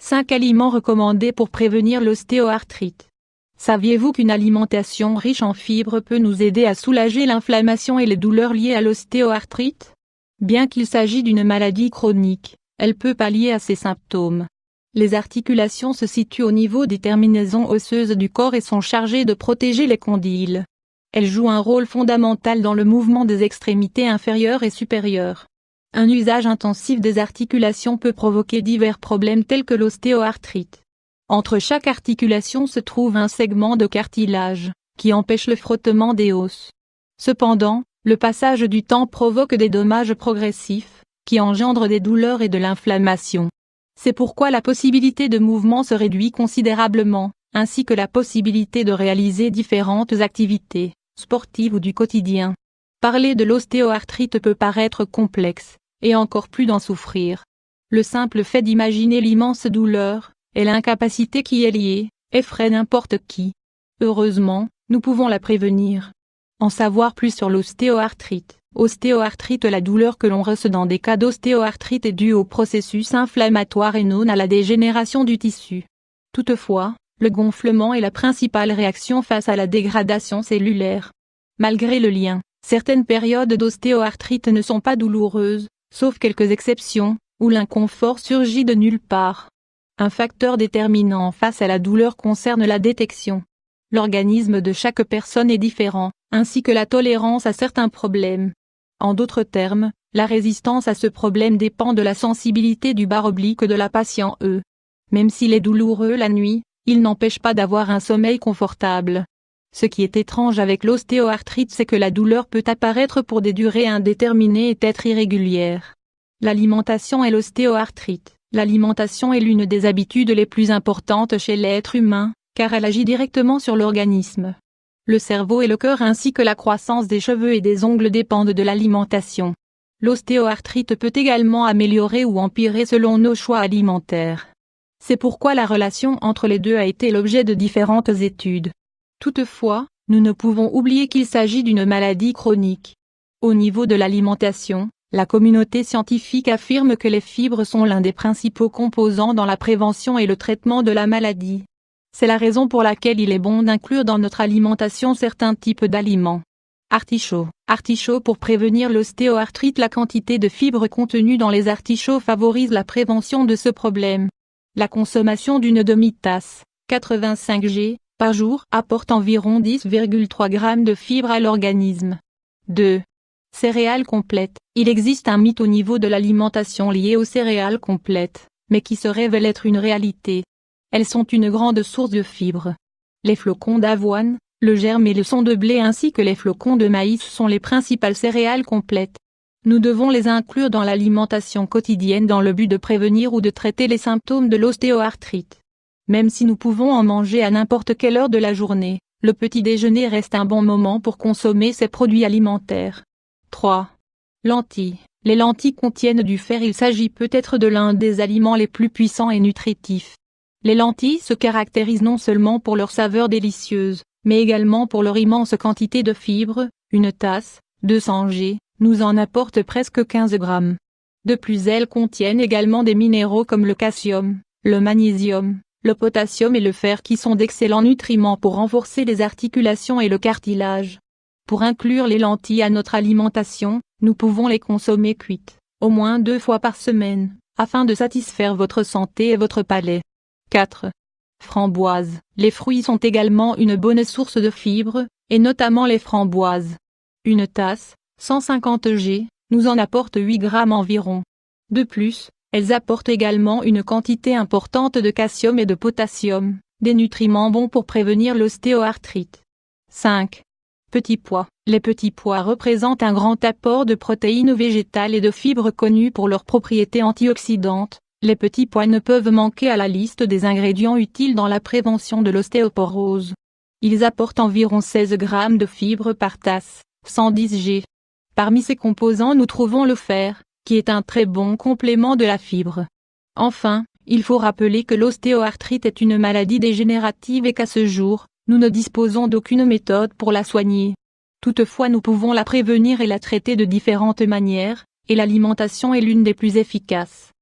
5 aliments recommandés pour prévenir l'ostéoarthrite. Saviez-vous qu'une alimentation riche en fibres peut nous aider à soulager l'inflammation et les douleurs liées à l'ostéoarthrite? Bien qu'il s'agisse d'une maladie chronique, elle peut pallier à ces symptômes. Les articulations se situent au niveau des terminaisons osseuses du corps et sont chargées de protéger les condyles. Elles jouent un rôle fondamental dans le mouvement des extrémités inférieures et supérieures. Un usage intensif des articulations peut provoquer divers problèmes tels que l'ostéoarthrite. Entre chaque articulation se trouve un segment de cartilage, qui empêche le frottement des os. Cependant, le passage du temps provoque des dommages progressifs, qui engendrent des douleurs et de l'inflammation. C'est pourquoi la possibilité de mouvement se réduit considérablement, ainsi que la possibilité de réaliser différentes activités, sportives ou du quotidien. Parler de l'ostéoarthrite peut paraître complexe, et encore plus d'en souffrir. Le simple fait d'imaginer l'immense douleur, et l'incapacité qui est liée, effraie n'importe qui. Heureusement, nous pouvons la prévenir. En savoir plus sur l'ostéoarthrite. Ostéoarthrite. La douleur que l'on ressent dans des cas d'ostéoarthrite est due au processus inflammatoire et non à la dégénération du tissu. Toutefois, le gonflement est la principale réaction face à la dégradation cellulaire. Malgré le lien, certaines périodes d'ostéoarthrite ne sont pas douloureuses, sauf quelques exceptions, où l'inconfort surgit de nulle part. Un facteur déterminant face à la douleur concerne la détection. L'organisme de chaque personne est différent, ainsi que la tolérance à certains problèmes. En d'autres termes, la résistance à ce problème dépend de la sensibilité du bas oblique de la patiente. Même s'il est douloureux la nuit, il n'empêche pas d'avoir un sommeil confortable. Ce qui est étrange avec l'ostéoarthrite, c'est que la douleur peut apparaître pour des durées indéterminées et être irrégulière. L'alimentation et l'ostéoarthrite. L'alimentation est l'une des habitudes les plus importantes chez l'être humain, car elle agit directement sur l'organisme. Le cerveau et le cœur ainsi que la croissance des cheveux et des ongles dépendent de l'alimentation. L'ostéoarthrite peut également améliorer ou empirer selon nos choix alimentaires. C'est pourquoi la relation entre les deux a été l'objet de différentes études. Toutefois, nous ne pouvons oublier qu'il s'agit d'une maladie chronique. Au niveau de l'alimentation, la communauté scientifique affirme que les fibres sont l'un des principaux composants dans la prévention et le traitement de la maladie. C'est la raison pour laquelle il est bon d'inclure dans notre alimentation certains types d'aliments. Artichaut. Artichaut. Pour prévenir l'ostéoarthrite, la quantité de fibres contenues dans les artichauts favorise la prévention de ce problème. La consommation d'une demi-tasse, 85 g, par jour, apporte environ 10,3 g de fibres à l'organisme. 2. Céréales complètes. Il existe un mythe au niveau de l'alimentation lié aux céréales complètes, mais qui se révèle être une réalité. Elles sont une grande source de fibres. Les flocons d'avoine, le germe et le son de blé ainsi que les flocons de maïs sont les principales céréales complètes. Nous devons les inclure dans l'alimentation quotidienne dans le but de prévenir ou de traiter les symptômes de l'ostéoarthrite. Même si nous pouvons en manger à n'importe quelle heure de la journée, le petit déjeuner reste un bon moment pour consommer ces produits alimentaires. 3. Lentilles. Les lentilles contiennent du fer. Il s'agit peut-être de l'un des aliments les plus puissants et nutritifs. Les lentilles se caractérisent non seulement pour leur saveur délicieuse, mais également pour leur immense quantité de fibres. Une tasse, 200 g, nous en apporte presque 15 grammes. De plus, elles contiennent également des minéraux comme le calcium, le magnésium, le potassium et le fer qui sont d'excellents nutriments pour renforcer les articulations et le cartilage. Pour inclure les lentilles à notre alimentation, nous pouvons les consommer cuites, au moins 2 fois par semaine, afin de satisfaire votre santé et votre palais. 4. Framboises. Les fruits sont également une bonne source de fibres, et notamment les framboises. Une tasse, 150 g, nous en apporte 8 grammes environ. De plus, elles apportent également une quantité importante de calcium et de potassium, des nutriments bons pour prévenir l'ostéoarthrite. 5. Petits pois. Les petits pois représentent un grand apport de protéines végétales et de fibres connues pour leurs propriétés antioxydantes. Les petits pois ne peuvent manquer à la liste des ingrédients utiles dans la prévention de l'ostéoporose. Ils apportent environ 16 grammes de fibres par tasse, 110 g. Parmi ces composants nous trouvons le fer, qui est un très bon complément de la fibre. Enfin, il faut rappeler que l'ostéoarthrite est une maladie dégénérative et qu'à ce jour, nous ne disposons d'aucune méthode pour la soigner. Toutefois, nous pouvons la prévenir et la traiter de différentes manières, et l'alimentation est l'une des plus efficaces.